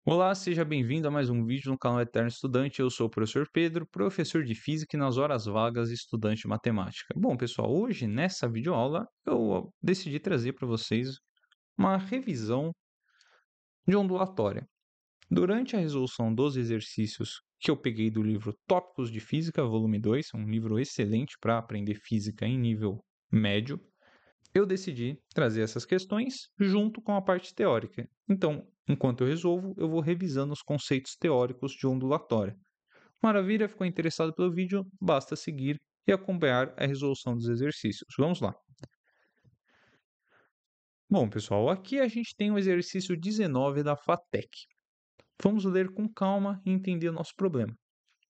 Olá, seja bem-vindo a mais um vídeo no canal Eterno Estudante. Eu sou o professor Pedro, professor de Física e nas horas vagas estudante de Matemática. Bom, pessoal, hoje nessa videoaula eu decidi trazer para vocês uma revisão de ondulatória. Durante a resolução dos exercícios que eu peguei do livro Tópicos de Física, volume 2, um livro excelente para aprender física em nível médio, eu decidi trazer essas questões junto com a parte teórica. Então, enquanto eu resolvo, eu vou revisando os conceitos teóricos de ondulatória. Maravilha, ficou interessado pelo vídeo? Basta seguir e acompanhar a resolução dos exercícios. Vamos lá. Bom, pessoal, aqui a gente tem o exercício 19 da FATEC. Vamos ler com calma e entender o nosso problema.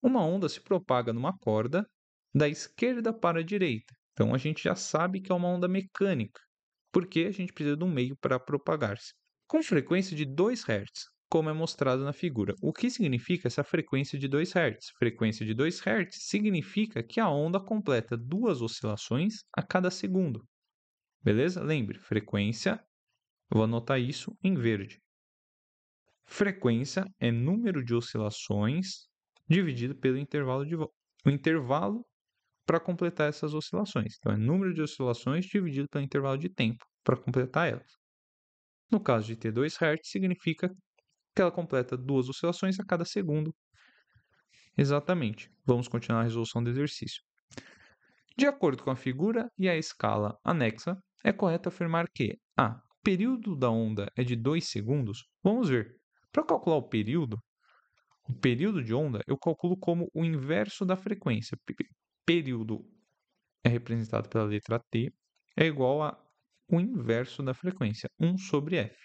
Uma onda se propaga numa corda da esquerda para a direita. Então, a gente já sabe que é uma onda mecânica, porque a gente precisa de um meio para propagar-se. Com frequência de 2 Hz, como é mostrado na figura. O que significa essa frequência de 2 Hz? Frequência de 2 Hz significa que a onda completa 2 oscilações a cada segundo. Beleza? Lembre, frequência, vou anotar isso em verde. Frequência é número de oscilações dividido pelo intervalo o intervalo para completar essas oscilações. Então, é número de oscilações dividido pelo intervalo de tempo para completar elas. No caso de ter 2 Hz, significa que ela completa 2 oscilações a cada segundo. Exatamente. Vamos continuar a resolução do exercício. De acordo com a figura e a escala anexa, é correto afirmar que o período da onda é de 2 segundos. Vamos ver. Para calcular o período de onda, eu calculo como o inverso da frequência. Período é representado pela letra T, é igual a o inverso da frequência, 1 sobre F.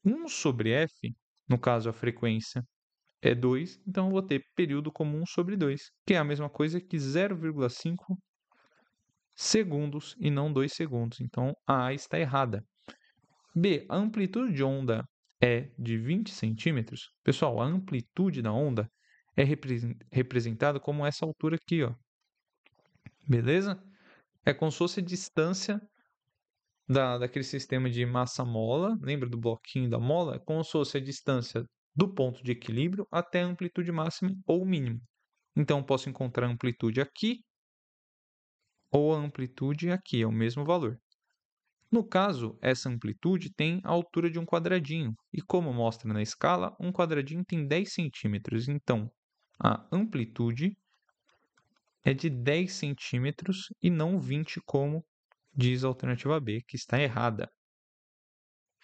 1 sobre F, no caso a frequência é 2, então eu vou ter período como 1 sobre 2, que é a mesma coisa que 0,5 segundos e não 2 segundos. Então a está errada. B, a amplitude de onda é de 20 centímetros. Pessoal, a amplitude da onda é representada como essa altura aqui, ó. Beleza? É como se fosse a distância daquele sistema de massa-mola. Lembra do bloquinho da mola? É como se fosse a distância do ponto de equilíbrio até a amplitude máxima ou mínima. Então, posso encontrar a amplitude aqui ou a amplitude aqui, é o mesmo valor. No caso, essa amplitude tem a altura de um quadradinho, e como mostra na escala, um quadradinho tem 10 centímetros, então a amplitude é de 10 centímetros e não 20, como diz a alternativa B, que está errada.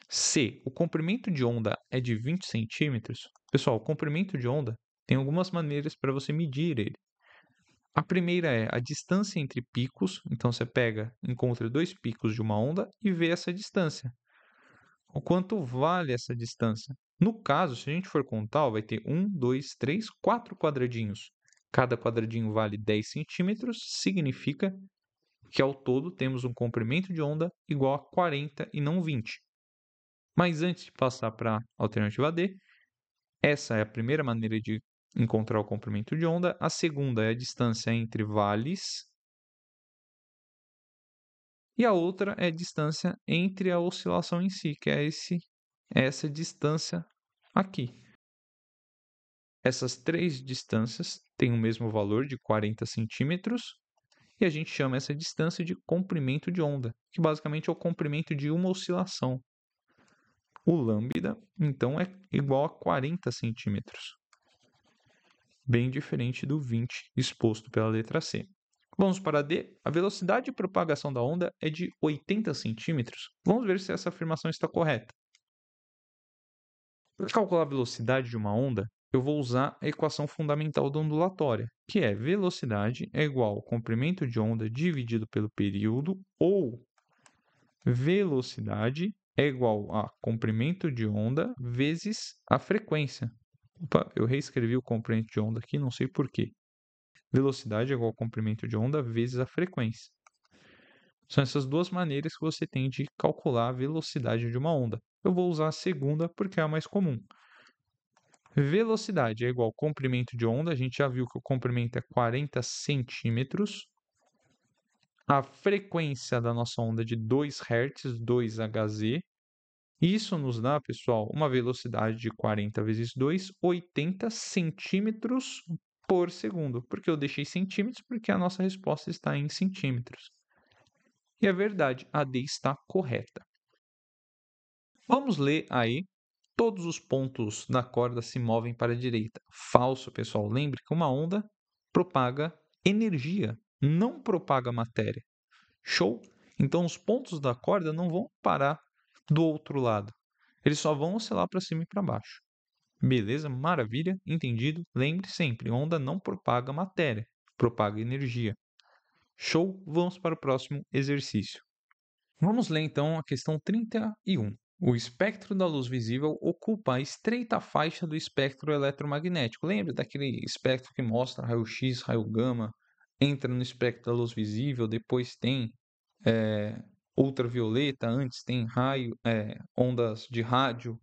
C, o comprimento de onda é de 20 centímetros. Pessoal, o comprimento de onda tem algumas maneiras para você medir ele. A primeira é a distância entre picos. Então, você encontra 2 picos de uma onda e vê essa distância. O quanto vale essa distância? No caso, se a gente for contar, vai ter 1, 2, 3, 4 quadradinhos. Cada quadradinho vale 10 centímetros, significa que ao todo temos um comprimento de onda igual a 40 e não 20. Mas antes de passar para a alternativa D, essa é a primeira maneira de encontrar o comprimento de onda. A segunda é a distância entre vales. E a outra é a distância entre a oscilação em si, que é essa distância aqui. Essas três distâncias têm o mesmo valor de 40 centímetros e a gente chama essa distância de comprimento de onda, que basicamente é o comprimento de uma oscilação. O lambda, então, é igual a 40 centímetros, bem diferente do 20 exposto pela letra C. Vamos para D. A velocidade de propagação da onda é de 80 centímetros. Vamos ver se essa afirmação está correta. Para calcular a velocidade de uma onda, eu vou usar a equação fundamental da ondulatória, que é velocidade é igual ao comprimento de onda dividido pelo período, ou velocidade é igual a comprimento de onda vezes a frequência. Opa, eu reescrevi o comprimento de onda aqui, não sei por quê. Velocidade é igual ao comprimento de onda vezes a frequência. São essas duas maneiras que você tem de calcular a velocidade de uma onda. Eu vou usar a segunda porque é a mais comum. Velocidade é igual ao comprimento de onda. A gente já viu que o comprimento é 40 centímetros. A frequência da nossa onda é de 2 Hz, 2 Hz. Isso nos dá, pessoal, uma velocidade de 40 vezes 2, 80 centímetros por segundo. Por que eu deixei centímetros? Porque a nossa resposta está em centímetros. E é verdade, a D está correta. Vamos ler aí. Todos os pontos da corda se movem para a direita. Falso, pessoal. Lembre que uma onda propaga energia, não propaga matéria. Show? Então os pontos da corda não vão parar do outro lado. Eles só vão oscilar para cima e para baixo. Beleza? Maravilha? Entendido? Lembre sempre, onda não propaga matéria, propaga energia. Show? Vamos para o próximo exercício. Vamos ler então a questão 31. O espectro da luz visível ocupa a estreita faixa do espectro eletromagnético. Lembra daquele espectro que mostra raio-x, raio gama, entra no espectro da luz visível, depois tem ultravioleta, antes tem ondas de rádio,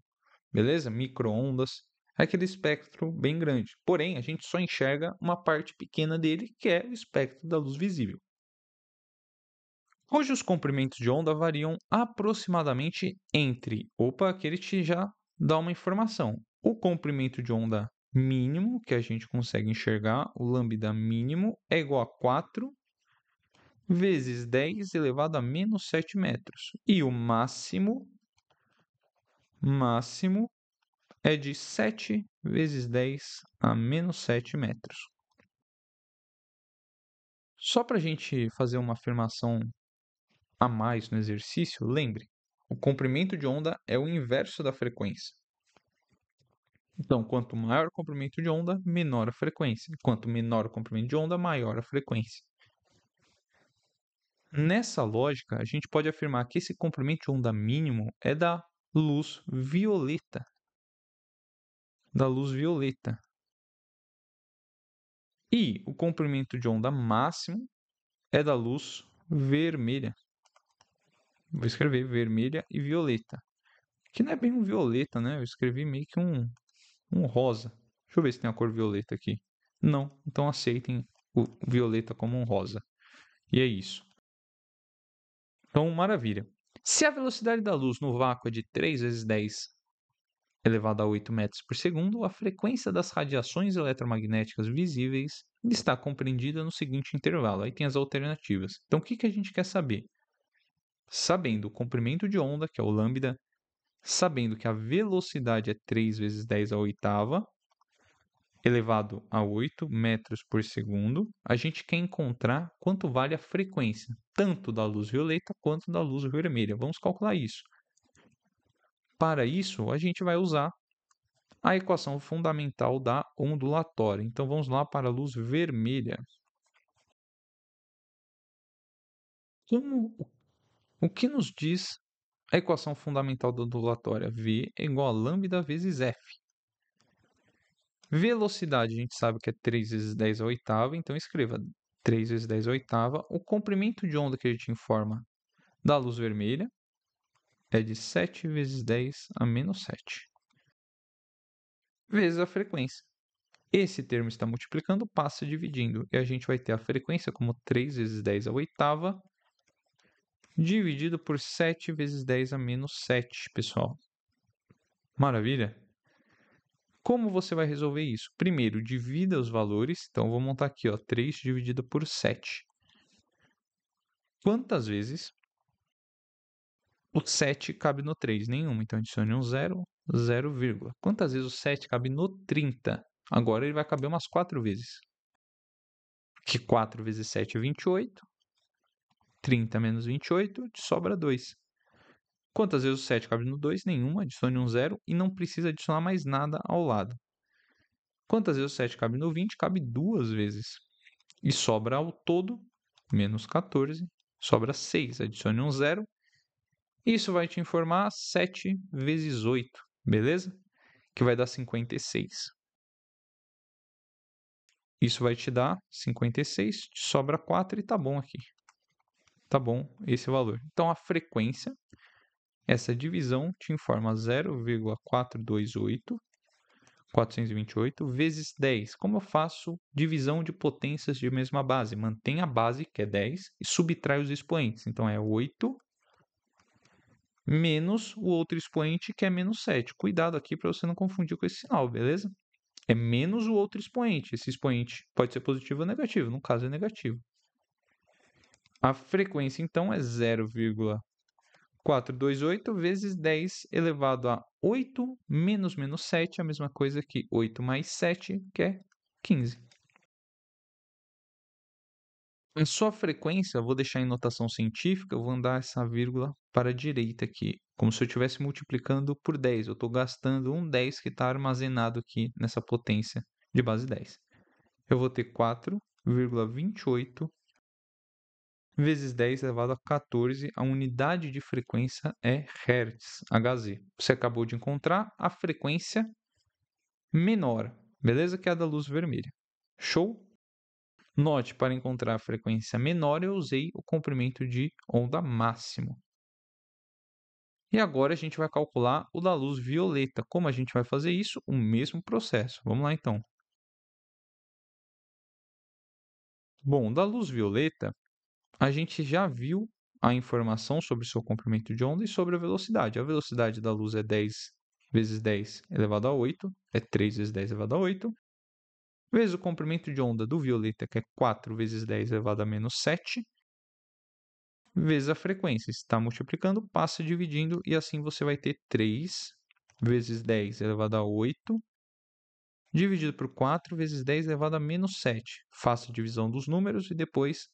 beleza? Micro-ondas. É aquele espectro bem grande. Porém, a gente só enxerga uma parte pequena dele, que é o espectro da luz visível, cujos comprimentos de onda variam aproximadamente entre. Opa, aqui ele te já dá uma informação. O comprimento de onda mínimo, que a gente consegue enxergar, o lambda mínimo, é igual a 4 vezes 10 elevado a menos 7 metros. E o máximo é de 7 vezes 10 a menos 7 metros. Só para a gente fazer uma afirmação a mais no exercício, lembre, o comprimento de onda é o inverso da frequência. Então, quanto maior o comprimento de onda, menor a frequência. Quanto menor o comprimento de onda, maior a frequência. Nessa lógica, a gente pode afirmar que esse comprimento de onda mínimo é da luz violeta. Da luz violeta. E o comprimento de onda máximo é da luz vermelha. Vou escrever vermelha e violeta. Que não é bem um violeta, né? Eu escrevi meio que um rosa. Deixa eu ver se tem a cor violeta aqui. Não, então aceitem o violeta como um rosa. E é isso. Então, maravilha. Se a velocidade da luz no vácuo é de 3 vezes 10 elevado a 8 metros por segundo, a frequência das radiações eletromagnéticas visíveis está compreendida no seguinte intervalo. Aí tem as alternativas. Então, o que a gente quer saber? Sabendo o comprimento de onda, que é o lambda, sabendo que a velocidade é 3 vezes 10 à oitava, elevado a 8 metros por segundo, a gente quer encontrar quanto vale a frequência, tanto da luz violeta quanto da luz vermelha. Vamos calcular isso. Para isso, a gente vai usar a equação fundamental da ondulatória. Então, vamos lá para a luz vermelha. O que nos diz a equação fundamental da ondulatória? V é igual a lambda vezes F. Velocidade, a gente sabe que é 3 vezes 10 à oitava, então escreva 3 vezes 10 à oitava. O comprimento de onda que a gente informa da luz vermelha é de 7 vezes 10 a menos 7, vezes a frequência. Esse termo está multiplicando, passa dividindo, e a gente vai ter a frequência como 3 vezes 10 à oitava, dividido por 7 vezes 10 a menos 7, pessoal. Maravilha? Como você vai resolver isso? Primeiro, divida os valores. Então, vou montar aqui, ó, 3 dividido por 7. Quantas vezes o 7 cabe no 3? Nenhuma. Então, adicione um 0, 0, vírgula. Quantas vezes o 7 cabe no 30? Agora ele vai caber umas 4 vezes. Que 4 vezes 7 é 28. 30 menos 28, sobra 2. Quantas vezes o 7 cabe no 2? Nenhuma. Adicione um 0 e não precisa adicionar mais nada ao lado. Quantas vezes o 7 cabe no 20? Cabe 2 vezes. E sobra ao todo, menos 14, sobra 6. Adicione um 0. Isso vai te informar 7 vezes 8, beleza? Que vai dar 56. Isso vai te dar 56, te sobra 4 e tá bom aqui. Tá bom esse valor. Então, a frequência, essa divisão te informa 0,428 vezes 10. Como eu faço divisão de potências de mesma base? Mantém a base, que é 10, e subtrai os expoentes. Então, é 8 menos o outro expoente, que é menos 7. Cuidado aqui para você não confundir com esse sinal, beleza? É menos o outro expoente. Esse expoente pode ser positivo ou negativo, no caso é negativo. A frequência, então, é 0,428 vezes 10 elevado a 8 menos 7, a mesma coisa que 8 mais 7, que é 15. A sua frequência, eu vou deixar em notação científica, eu vou andar essa vírgula para a direita aqui, como se eu estivesse multiplicando por 10. Eu estou gastando um 10 que está armazenado aqui nessa potência de base 10. Eu vou ter 4,28 vezes 10 elevado a 14. A unidade de frequência é Hz, Hz. Você acabou de encontrar a frequência menor, beleza? Que é a da luz vermelha. Show? Note, para encontrar a frequência menor, eu usei o comprimento de onda máximo. E agora a gente vai calcular o da luz violeta. Como a gente vai fazer isso? O mesmo processo. Vamos lá, então. Bom, da luz violeta, a gente já viu a informação sobre o seu comprimento de onda e sobre a velocidade. A velocidade da luz é 10 vezes 10 elevado a 8, é 3 vezes 10 elevado a 8, vezes o comprimento de onda do violeta, que é 4 vezes 10 elevado a menos 7, vezes a frequência. Está multiplicando, passa dividindo, e assim você vai ter 3 vezes 10 elevado a 8, dividido por 4 vezes 10 elevado a menos 7. Faça a divisão dos números e depois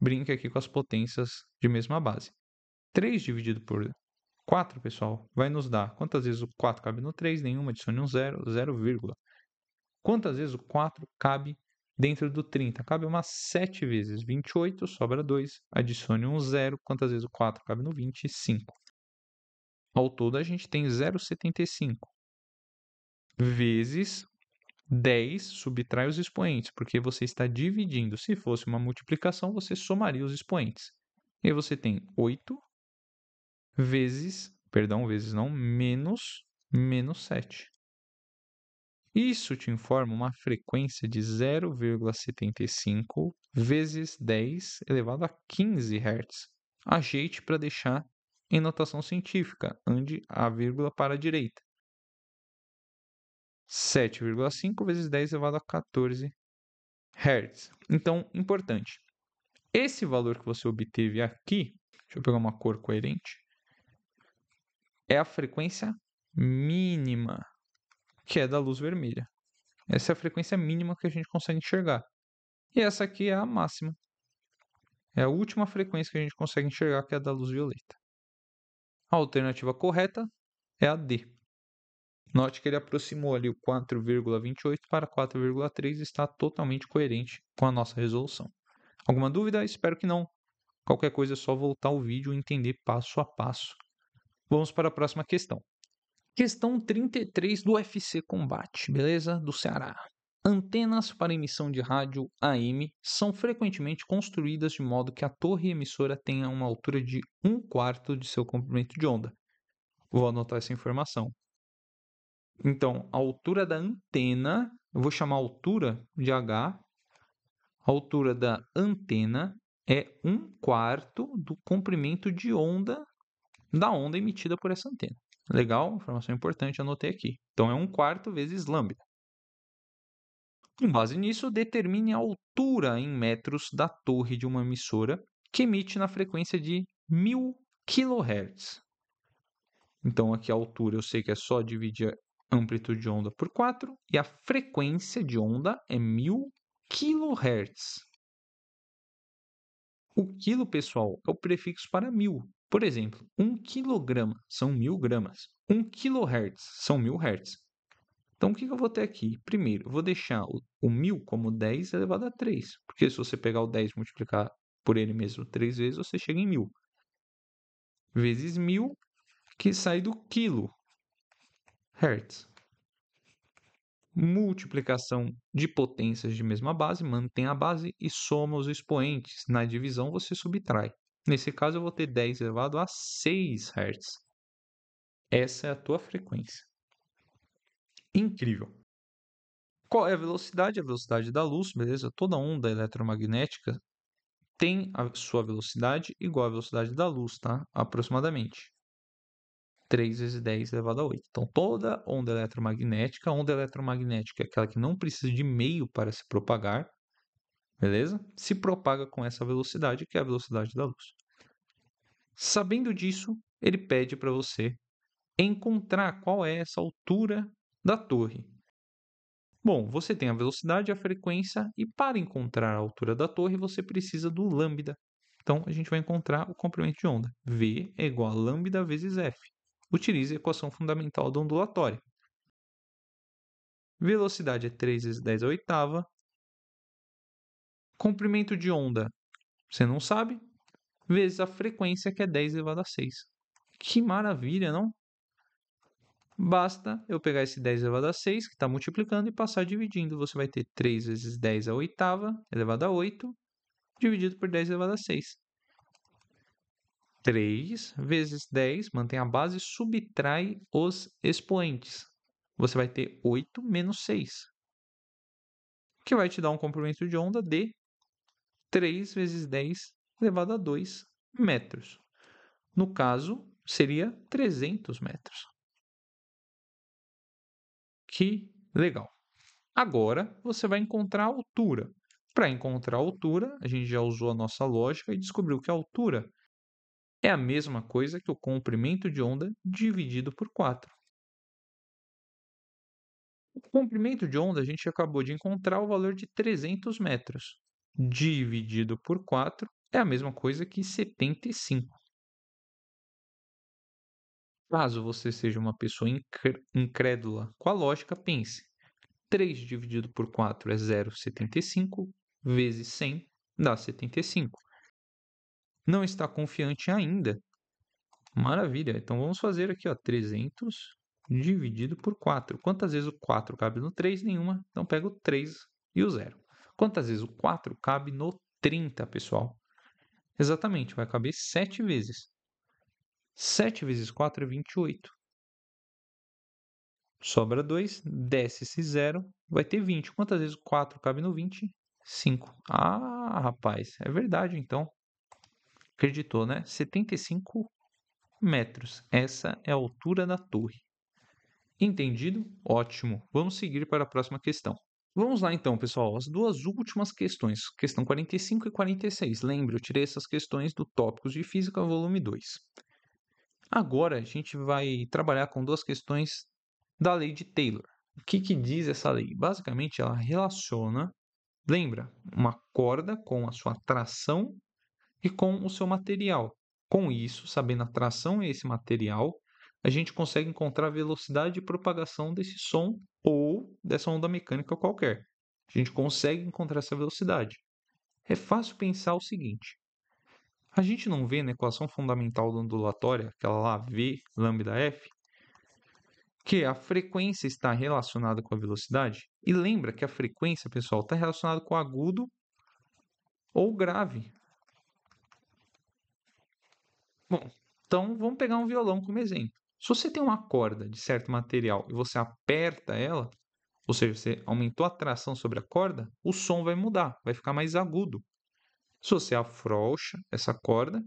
brinque aqui com as potências de mesma base. 3 dividido por 4, pessoal, vai nos dar quantas vezes o 4 cabe no 3? Nenhuma, adicione um zero, 0, vírgula. Quantas vezes o 4 cabe dentro do 30? Cabe umas 7 vezes. 28, sobra 2. Adicione um zero. Quantas vezes o 4 cabe no 25? Ao todo, a gente tem 0,75 vezes 10, subtrai os expoentes, porque você está dividindo. Se fosse uma multiplicação, você somaria os expoentes. E aí você tem 8 vezes não, menos 7. Isso te informa uma frequência de 0,75 vezes 10 elevado a 15 Hz. Ajeite para deixar em notação científica, ande a vírgula para a direita. 7,5 vezes 10 elevado a 14 Hz. Então, importante. Esse valor que você obteve aqui, deixa eu pegar uma cor coerente, é a frequência mínima, que é da luz vermelha. Essa é a frequência mínima que a gente consegue enxergar. E essa aqui é a máxima. É a última frequência que a gente consegue enxergar, que é a da luz violeta. A alternativa correta é a D. Note que ele aproximou ali o 4,28 para 4,3 e está totalmente coerente com a nossa resolução. Alguma dúvida? Espero que não. Qualquer coisa é só voltar o vídeo e entender passo a passo. Vamos para a próxima questão. Questão 33 do UFC Combate, beleza? Do Ceará. Antenas para emissão de rádio AM são frequentemente construídas de modo que a torre emissora tenha uma altura de 1/4 de seu comprimento de onda. Vou anotar essa informação. Então, a altura da antena, eu vou chamar a altura de H, a altura da antena é 1/4 do comprimento de onda da onda emitida por essa antena. Legal? Informação importante, anotei aqui. Então, é 1/4 vezes lambda. Com base nisso, determine a altura em metros da torre de uma emissora que emite na frequência de 1000 kHz. Então, aqui a altura eu sei que é só dividir a amplitude de onda por 4 e a frequência de onda é 1000 kHz. O quilo, pessoal, é o prefixo para 1000. Por exemplo, 1 quilograma são 1000 gramas. 1 kHz são 1000 Hz. Então, o que eu vou ter aqui? Primeiro, eu vou deixar o 1000 como 10 elevado a 3. Porque se você pegar o 10 e multiplicar por ele mesmo 3 vezes, você chega em 1000. Vezes 1000, que sai do quilo. Hertz. Multiplicação de potências de mesma base, mantém a base e soma os expoentes. Na divisão, você subtrai. Nesse caso, eu vou ter 10 elevado a 6 Hz. Essa é a tua frequência. Incrível. Qual é a velocidade? A velocidade da luz, beleza? Toda onda eletromagnética tem a sua velocidade igual à velocidade da luz, tá? Aproximadamente. 3 vezes 10 elevado a 8. Então, toda onda eletromagnética é aquela que não precisa de meio para se propagar, beleza? Se propaga com essa velocidade, que é a velocidade da luz. Sabendo disso, ele pede para você encontrar qual é essa altura da torre. Bom, você tem a velocidade, a frequência, e para encontrar a altura da torre, você precisa do lambda. Então, a gente vai encontrar o comprimento de onda. V é igual a lambda vezes F. Utilize a equação fundamental da ondulatória. Velocidade é 3 vezes 10 a oitava. Comprimento de onda, você não sabe, vezes a frequência, que é 10 elevado a 6. Que maravilha, não? Basta eu pegar esse 10 elevado a 6, que está multiplicando, e passar dividindo. Você vai ter 3 vezes 10 a oitava, elevado a 8, dividido por 10 elevado a 6. 3 vezes 10, mantém a base, subtrai os expoentes. Você vai ter 8 menos 6, que vai te dar um comprimento de onda de 3 vezes 10 elevado a 2 metros. No caso, seria 300 metros. Que legal! Agora, você vai encontrar a altura. Para encontrar a altura, a gente já usou a nossa lógica e descobriu que a altura é a mesma coisa que o comprimento de onda dividido por 4. O comprimento de onda, a gente acabou de encontrar o valor de 300 metros. Dividido por 4 é a mesma coisa que 75. Caso você seja uma pessoa incrédula com a lógica, pense: 3 dividido por 4 é 0,75, vezes 100 dá 75. Não está confiante ainda? Maravilha! Então vamos fazer aqui, ó, 300 dividido por 4. Quantas vezes o 4 cabe no 3? Nenhuma. Então pega o 3 e o 0. Quantas vezes o 4 cabe no 30, pessoal? Exatamente, vai caber 7 vezes. 7 vezes 4 é 28. Sobra 2, desce esse 0, vai ter 20. Quantas vezes o 4 cabe no 20? 5. Ah, rapaz, é verdade então. Acreditou, né? 75 metros. Essa é a altura da torre. Entendido? Ótimo. Vamos seguir para a próxima questão. Vamos lá então, pessoal. As duas últimas questões, questão 45 e 46. Lembre, eu tirei essas questões do Tópicos de Física, volume 2. Agora a gente vai trabalhar com duas questões da lei de Taylor. O que diz essa lei? Basicamente, ela relaciona, lembra, uma corda com a sua tração e com o seu material. Com isso, sabendo a tração e esse material, a gente consegue encontrar a velocidade de propagação desse som ou dessa onda mecânica qualquer. A gente consegue encontrar essa velocidade. É fácil pensar o seguinte: a gente não vê na equação fundamental da ondulatória, aquela lá V lambda F, que a frequência está relacionada com a velocidade? E lembra que a frequência, pessoal, está relacionada com agudo ou grave. Bom, então vamos pegar um violão como exemplo. Se você tem uma corda de certo material e você aperta ela, ou seja, você aumentou a tração sobre a corda, o som vai mudar, vai ficar mais agudo. Se você afrouxa essa corda,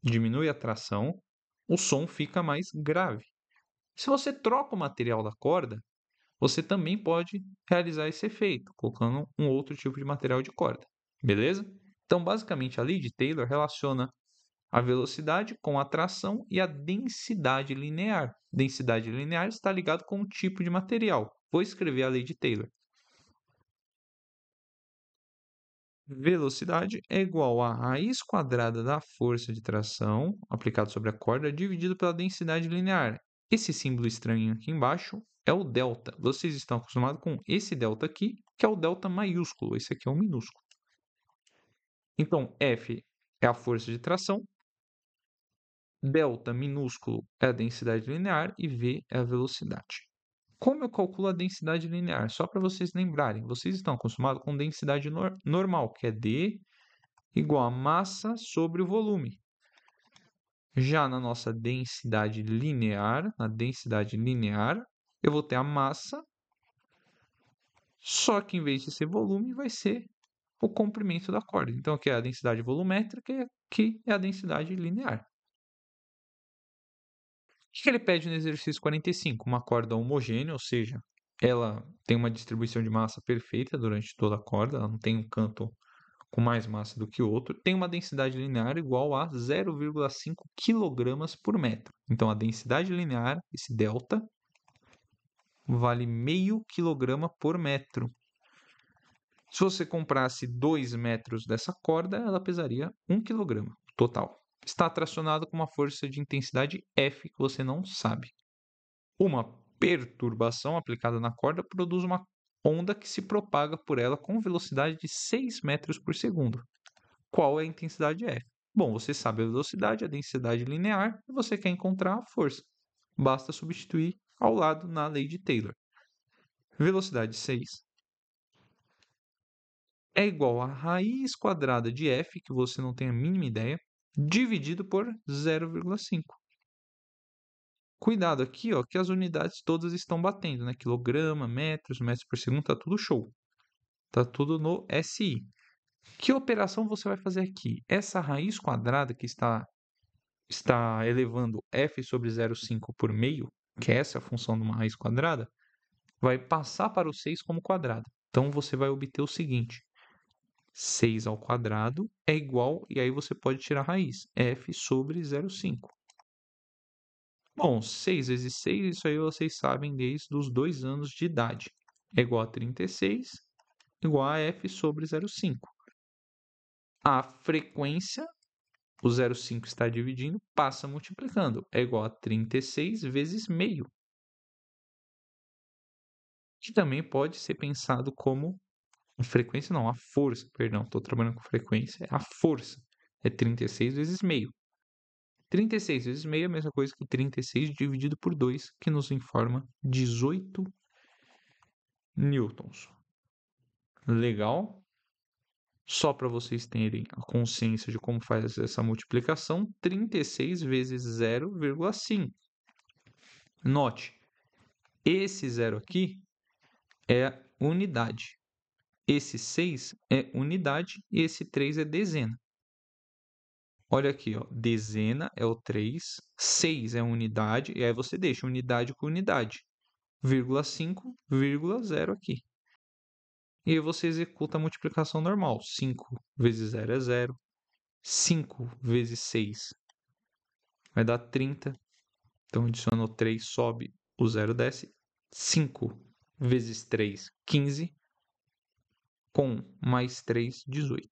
diminui a tração, o som fica mais grave. Se você troca o material da corda, você também pode realizar esse efeito, colocando um outro tipo de material de corda. Beleza? Então, basicamente, a lei de Taylor relaciona a velocidade com a tração e a densidade linear. Densidade linear está ligado com o tipo de material. Vou escrever a lei de Taylor. Velocidade é igual à raiz quadrada da força de tração aplicada sobre a corda dividido pela densidade linear. Esse símbolo estranho aqui embaixo é o delta. Vocês estão acostumados com esse delta aqui, que é o delta maiúsculo. Esse aqui é o minúsculo. Então, F é a força de tração, delta minúsculo é a densidade linear e V é a velocidade. Como eu calculo a densidade linear? Só para vocês lembrarem, vocês estão acostumados com densidade normal, que é D igual a massa sobre o volume. Já na nossa densidade linear, eu vou ter a massa, só que em vez de ser volume, vai ser o comprimento da corda. Então, aqui é a densidade volumétrica e aqui é a densidade linear. que ele pede no exercício 45? Uma corda homogênea, ou seja, ela tem uma distribuição de massa perfeita durante toda a corda, ela não tem um canto com mais massa do que o outro, tem uma densidade linear igual a 0,5 kg por metro. Então, a densidade linear, esse delta, vale meio quilograma por metro. Se você comprasse 2 metros dessa corda, ela pesaria 1 quilograma total. Está tracionado com uma força de intensidade F que você não sabe. Uma perturbação aplicada na corda produz uma onda que se propaga por ela com velocidade de 6 metros por segundo. Qual é a intensidade F? Bom, você sabe a velocidade, a densidade linear e você quer encontrar a força. Basta substituir ao lado na lei de Taylor. Velocidade 6 é igual a raiz quadrada de F, que você não tem a mínima ideia, dividido por 0,5. Cuidado aqui, ó, que as unidades todas estão batendo, né? Quilograma, metros, metros por segundo, tá tudo show. Tá tudo no SI. Que operação você vai fazer aqui? Essa raiz quadrada que está elevando f sobre 0,5 por meio, que é essa a função de uma raiz quadrada, vai passar para o 6 como quadrado. Então, você vai obter o seguinte: 6 ao quadrado é igual, e aí você pode tirar a raiz, f sobre 0,5. Bom, 6 vezes 6, isso aí vocês sabem desde os 2 anos de idade. É igual a 36, igual a f sobre 0,5. A frequência, o 0,5 está dividindo, passa multiplicando. É igual a 36 vezes meio. Que também pode ser pensado como a frequência, não, a força, perdão, estou trabalhando com frequência, é a força. É 36 vezes meio. 36 vezes meio é a mesma coisa que 36 dividido por 2, que nos informa 18 newtons. Legal? Só para vocês terem a consciência de como faz essa multiplicação, 36 vezes 0,5. Note, esse zero aqui é unidade. Esse 6 é unidade e esse 3 é dezena. Olha aqui, ó, dezena é o 3, 6 é unidade, e aí você deixa unidade com unidade. 0,5, 0 aqui. E aí você executa a multiplicação normal. 5 vezes 0 é 0. 5 vezes 6 vai dar 30. Então, adicionou 3, sobe, o 0 desce. 5 vezes 3, 15. Com mais 3, 18.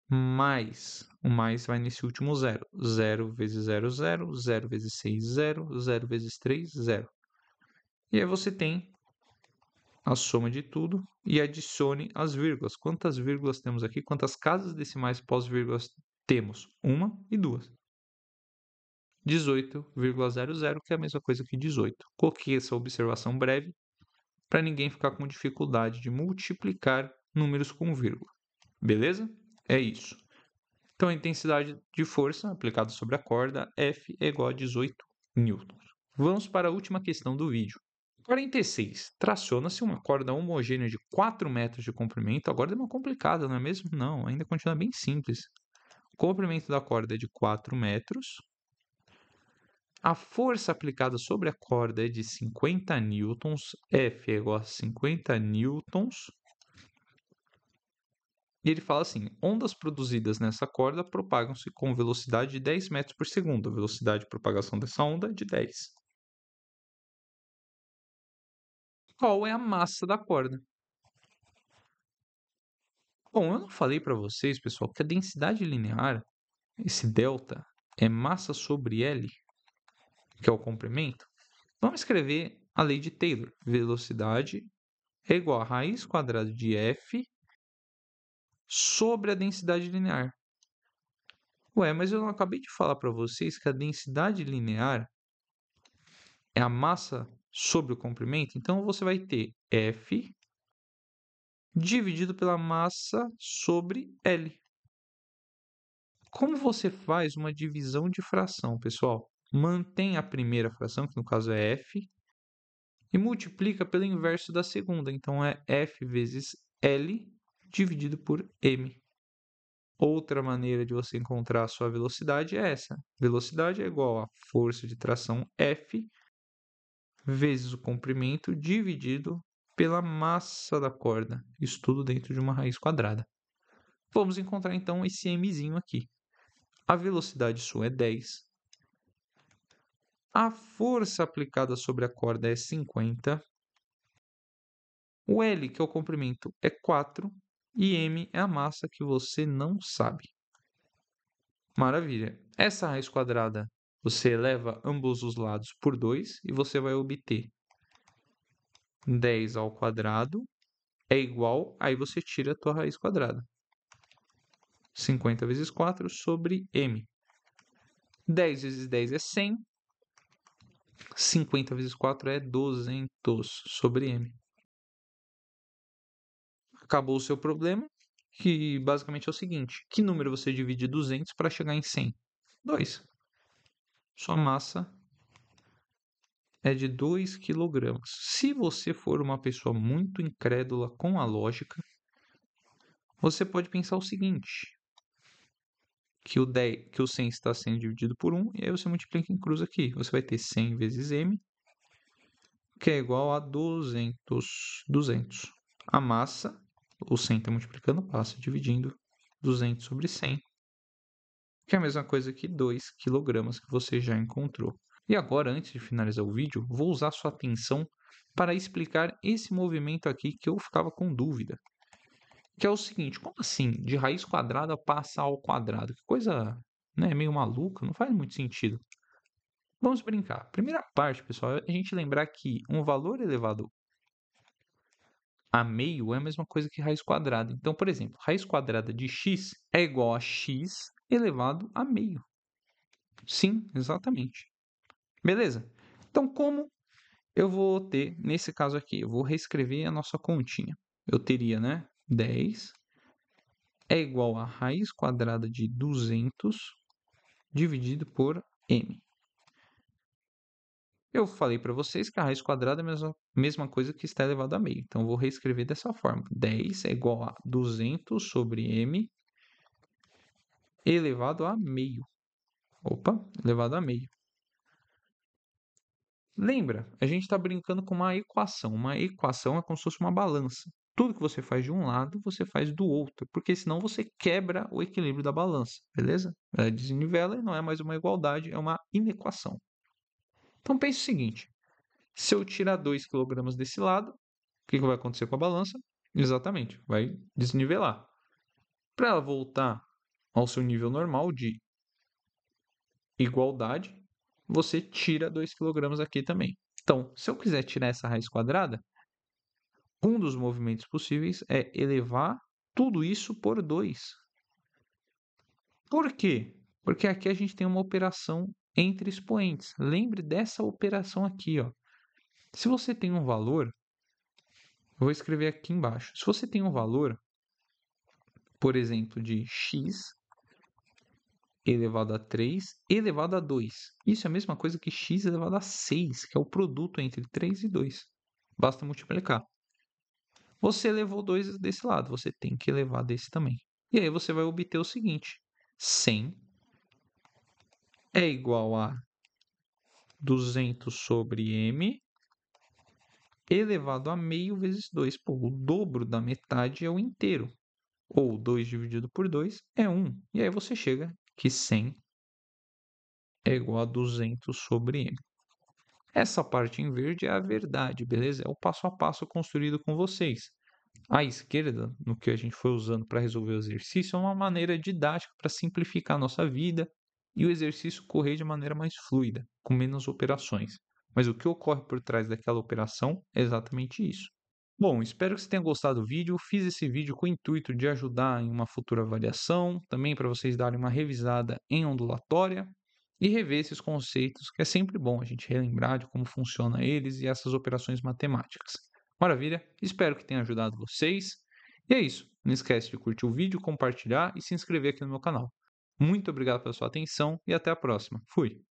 Mais, o mais vai nesse último zero. 0 vezes 0, 0. 0 vezes 6, 0. 0 vezes 3, 0. E aí você tem a soma de tudo e adicione as vírgulas. Quantas vírgulas temos aqui? Quantas casas decimais pós-vírgulas temos? 1 e 2. 18,00, que é a mesma coisa que 18. Coloquei essa observação breve para ninguém ficar com dificuldade de multiplicar números com vírgula. Beleza? É isso. Então, a intensidade de força aplicada sobre a corda F é igual a 18 newtons. Vamos para a última questão do vídeo. 46. Traciona-se uma corda homogênea de 4 metros de comprimento. Agora deu uma complicada, não é mesmo? Não, ainda continua bem simples. O comprimento da corda é de 4 metros. A força aplicada sobre a corda é de 50 newtons. F é igual a 50 newtons. E ele fala assim: ondas produzidas nessa corda propagam-se com velocidade de 10 metros por segundo. A velocidade de propagação dessa onda é de 10. Qual é a massa da corda? Bom, eu não falei para vocês, pessoal, que a densidade linear, esse delta, é massa sobre L, que é o comprimento. Vamos escrever a lei de Taylor. Velocidade é igual a raiz quadrada de F sobre a densidade linear. Ué, mas eu não acabei de falar para vocês que a densidade linear é a massa sobre o comprimento? Então, você vai ter F dividido pela massa sobre L. Como você faz uma divisão de fração, pessoal? Mantém a primeira fração, que no caso é F, e multiplica pelo inverso da segunda. Então, é F vezes L dividido por M. Outra maneira de você encontrar a sua velocidade é essa. Velocidade é igual a força de tração F vezes o comprimento dividido pela massa da corda. Isso tudo dentro de uma raiz quadrada. Vamos encontrar então esse mzinho aqui. A velocidade sua é 10. A força aplicada sobre a corda é 50. O L, que é o comprimento, é 4. E M é a massa que você não sabe. Maravilha. Essa raiz quadrada, você eleva ambos os lados por 2 e você vai obter 10 ao quadrado é igual, aí você tira a tua raiz quadrada. 50 vezes 4 sobre m. 10 vezes 10 é 100. 50 vezes 4 é 200 sobre m. Acabou o seu problema, que basicamente é o seguinte. Que número você divide 200 para chegar em 100? 2. Sua massa é de 2 kg. Se você for uma pessoa muito incrédula com a lógica, você pode pensar o seguinte, que o 100 está sendo dividido por 1, e aí você multiplica em cruz aqui. Você vai ter 100 vezes m, que é igual a 200. 200. A massa, o 100 está multiplicando, passa dividindo 200 sobre 100, que é a mesma coisa que 2 kg que você já encontrou. E agora, antes de finalizar o vídeo, vou usar sua atenção para explicar esse movimento aqui que eu ficava com dúvida. Que é o seguinte, como assim? De raiz quadrada passa ao quadrado? Que coisa, né, meio maluca, não faz muito sentido. Vamos brincar. Primeira parte, pessoal, é a gente lembrar que um valor elevado a meio é a mesma coisa que raiz quadrada. Então, por exemplo, raiz quadrada de x é igual a x elevado a meio. Sim, exatamente. Beleza? Então, como eu vou ter, nesse caso aqui, eu vou reescrever a nossa continha. Eu teria, né, 10 é igual a raiz quadrada de 200 dividido por m. Eu falei para vocês que a raiz quadrada é a mesma coisa que está elevado a meio. Então, eu vou reescrever dessa forma. 10 é igual a 200 sobre m elevado a meio. Opa, elevado a meio. Lembra, a gente está brincando com uma equação. Uma equação é como se fosse uma balança. Tudo que você faz de um lado, você faz do outro, porque senão você quebra o equilíbrio da balança, beleza? Ela desnivela e não é mais uma igualdade, é uma inequação. Então pense o seguinte, se eu tirar 2 kg desse lado, o que vai acontecer com a balança? Exatamente, vai desnivelar. Para ela voltar ao seu nível normal de igualdade, você tira 2 kg aqui também. Então, se eu quiser tirar essa raiz quadrada, um dos movimentos possíveis é elevar tudo isso por 2. Por quê? Porque aqui a gente tem uma operação entre expoentes. Lembre dessa operação aqui, ó. Se você tem um valor, eu vou escrever aqui embaixo. Se você tem um valor, por exemplo, de x elevado a 3 elevado a 2. Isso é a mesma coisa que x elevado a 6, que é o produto entre 3 e 2. Basta multiplicar. Você elevou 2 desse lado, você tem que elevar desse também. E aí você vai obter o seguinte: 100 é igual a 200 sobre m elevado a meio vezes 2. Pô, o dobro da metade é o inteiro. Ou 2 dividido por 2 é 1. E aí você chega que 100 é igual a 200 sobre m. Essa parte em verde é a verdade, beleza? É o passo a passo construído com vocês. À esquerda, no que a gente foi usando para resolver o exercício, é uma maneira didática para simplificar a nossa vida e o exercício correr de maneira mais fluida, com menos operações. Mas o que ocorre por trás daquela operação é exatamente isso. Bom, espero que você tenha gostado do vídeo. Fiz esse vídeo com o intuito de ajudar em uma futura avaliação, também para vocês darem uma revisada em ondulatória e rever esses conceitos, que é sempre bom a gente relembrar de como funcionam eles e essas operações matemáticas. Maravilha, espero que tenha ajudado vocês. E é isso, não esquece de curtir o vídeo, compartilhar e se inscrever aqui no meu canal. Muito obrigado pela sua atenção e até a próxima. Fui!